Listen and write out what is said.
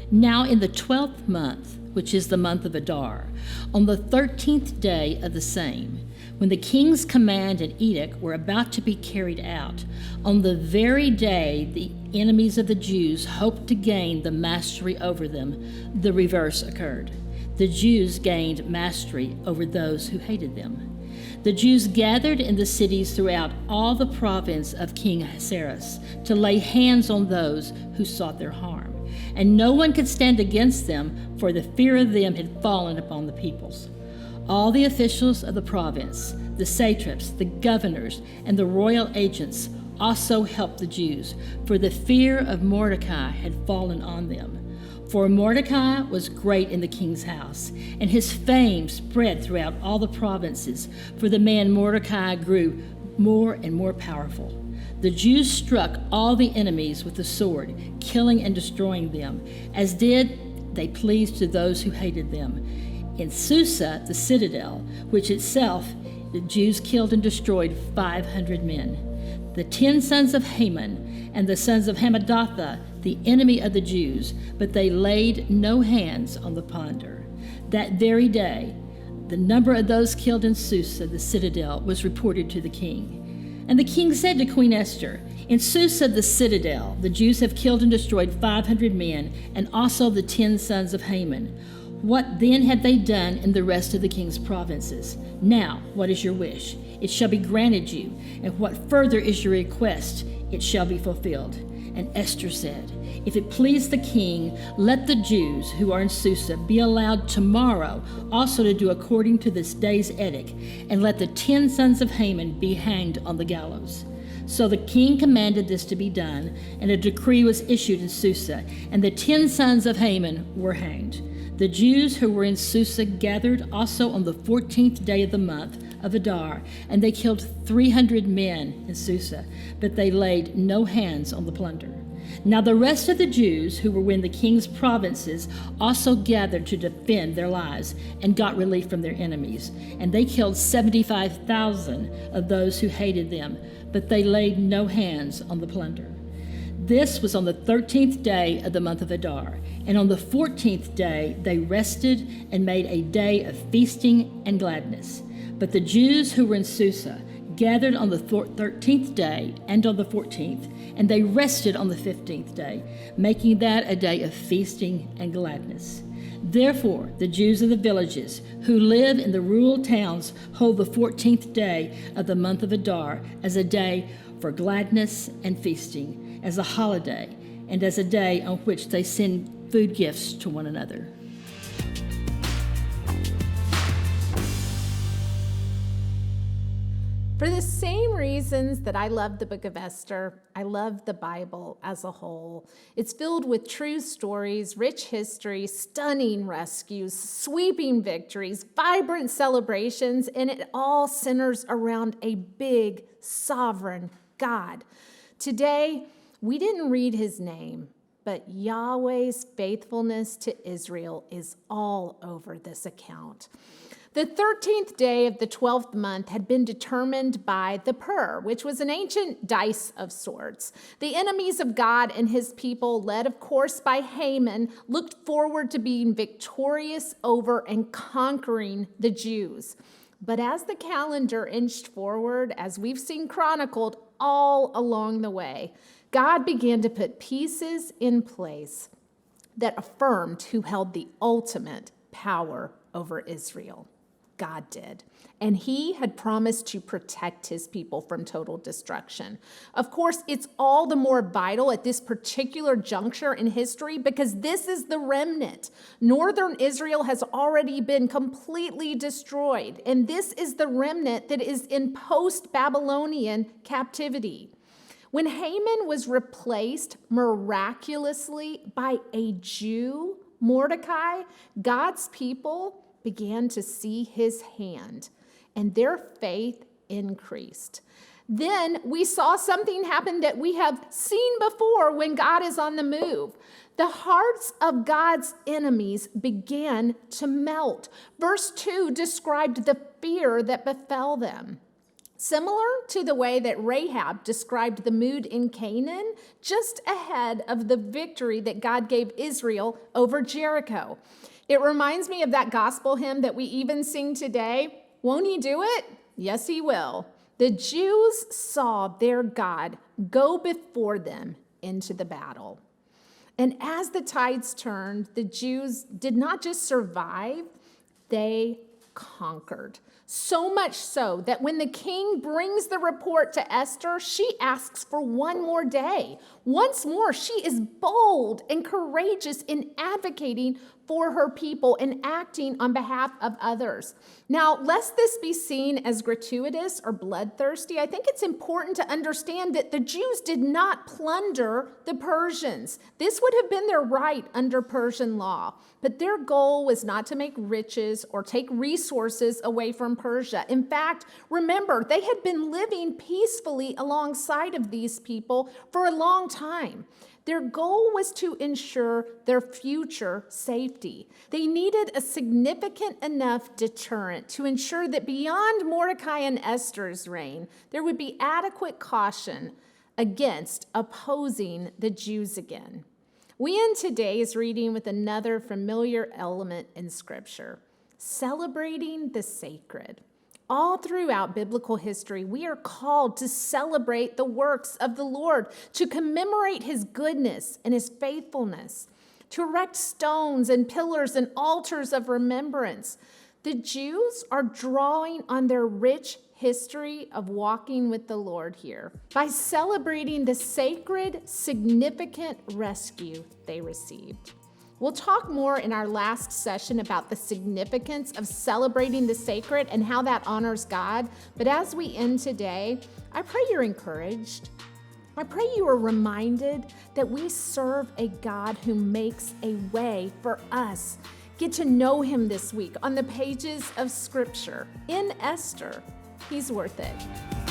Now in the 12th month, which is the month of Adar, on the 13th day of the same, when the king's command and edict were about to be carried out, on the very day the enemies of the Jews hoped to gain the mastery over them, the reverse occurred. The Jews gained mastery over those who hated them. The Jews gathered in the cities throughout all the province of King Ahasuerus to lay hands on those who sought their harm. And no one could stand against them, for the fear of them had fallen upon the peoples. All the officials of the province, the satraps, the governors, and the royal agents also helped the Jews, for the fear of Mordecai had fallen on them. For Mordecai was great in the king's house, and his fame spread throughout all the provinces, for the man Mordecai grew more and more powerful. The Jews struck all the enemies with the sword, killing and destroying them, as did they pleased to those who hated them. In Susa, the citadel, which itself the Jews killed and destroyed 500 men. The 10 sons of Haman and the sons of Hammedatha, the enemy of the Jews, but they laid no hands on the plunder. That very day, the number of those killed in Susa, the citadel, was reported to the king. And the king said to Queen Esther, "In Susa, the citadel, the Jews have killed and destroyed 500 men, and also the 10 sons of Haman. What then have they done in the rest of the king's provinces? Now, what is your wish? It shall be granted you, and what further is your request? It shall be fulfilled." And Esther said, "If it please the king, let the Jews who are in Susa be allowed tomorrow also to do according to this day's edict, and let the 10 sons of Haman be hanged on the gallows." So the king commanded this to be done, and a decree was issued in Susa, and the 10 sons of Haman were hanged. The Jews who were in Susa gathered also on the 14th day of the month of Adar, and they killed 300 men in Susa, but they laid no hands on the plunder. Now the rest of the Jews who were in the king's provinces also gathered to defend their lives and got relief from their enemies, and they killed 75,000 of those who hated them, but they laid no hands on the plunder. This was on the 13th day of the month of Adar, and on the 14th day they rested and made a day of feasting and gladness. But the Jews who were in Susa gathered on the 13th day and on the 14th, and they rested on the 15th day, making that a day of feasting and gladness. Therefore, the Jews of the villages who live in the rural towns hold the 14th day of the month of Adar as a day for gladness and feasting, as a holiday, and as a day on which they send food gifts to one another. For the same reasons that I love the book of Esther, I love the Bible as a whole. It's filled with true stories, rich history, stunning rescues, sweeping victories, vibrant celebrations, and it all centers around a big, sovereign God. Today, we didn't read his name, but Yahweh's faithfulness to Israel is all over this account. The 13th day of the 12th month had been determined by the pur, which was an ancient dice of sorts. The enemies of God and his people, led of course by Haman, looked forward to being victorious over and conquering the Jews. But as the calendar inched forward, as we've seen chronicled all along the way, God began to put pieces in place that affirmed who held the ultimate power over Israel. God did. And he had promised to protect his people from total destruction. Of course, it's all the more vital at this particular juncture in history because this is the remnant. Northern Israel has already been completely destroyed, and this is the remnant that is in post-Babylonian captivity. When Haman was replaced miraculously by a Jew, Mordecai, God's people began to see his hand, and their faith increased. Then we saw something happen that we have seen before when God is on the move. The hearts of God's enemies began to melt. Verse 2 described the fear that befell them. Similar to the way that Rahab described the mood in Canaan just ahead of the victory that God gave Israel over Jericho. It reminds me of that gospel hymn that we even sing today. Won't he do it? Yes, he will. The Jews saw their God go before them into the battle. And as the tides turned, the Jews did not just survive, they conquered. So much so that when the king brings the report to Esther, she asks for one more day. Once more, she is bold and courageous in advocating for her people and acting on behalf of others. Now, lest this be seen as gratuitous or bloodthirsty, I think it's important to understand that the Jews did not plunder the Persians. This would have been their right under Persian law, but their goal was not to make riches or take resources away from Persia. In fact, remember, they had been living peacefully alongside of these people for a long time. Their goal was to ensure their future safety. They needed a significant enough deterrent to ensure that beyond Mordecai and Esther's reign, there would be adequate caution against opposing the Jews again. We end today's reading with another familiar element in Scripture, celebrating the sacred. All throughout biblical history, we are called to celebrate the works of the Lord, to commemorate his goodness and his faithfulness, to erect stones and pillars and altars of remembrance. The Jews are drawing on their rich history of walking with the Lord here by celebrating the sacred, significant rescue they received. We'll talk more in our last session about the significance of celebrating the sacred and how that honors God. But as we end today, I pray you're encouraged. I pray you are reminded that we serve a God who makes a way for us. Get to know him this week on the pages of Scripture. In Esther, he's worth it.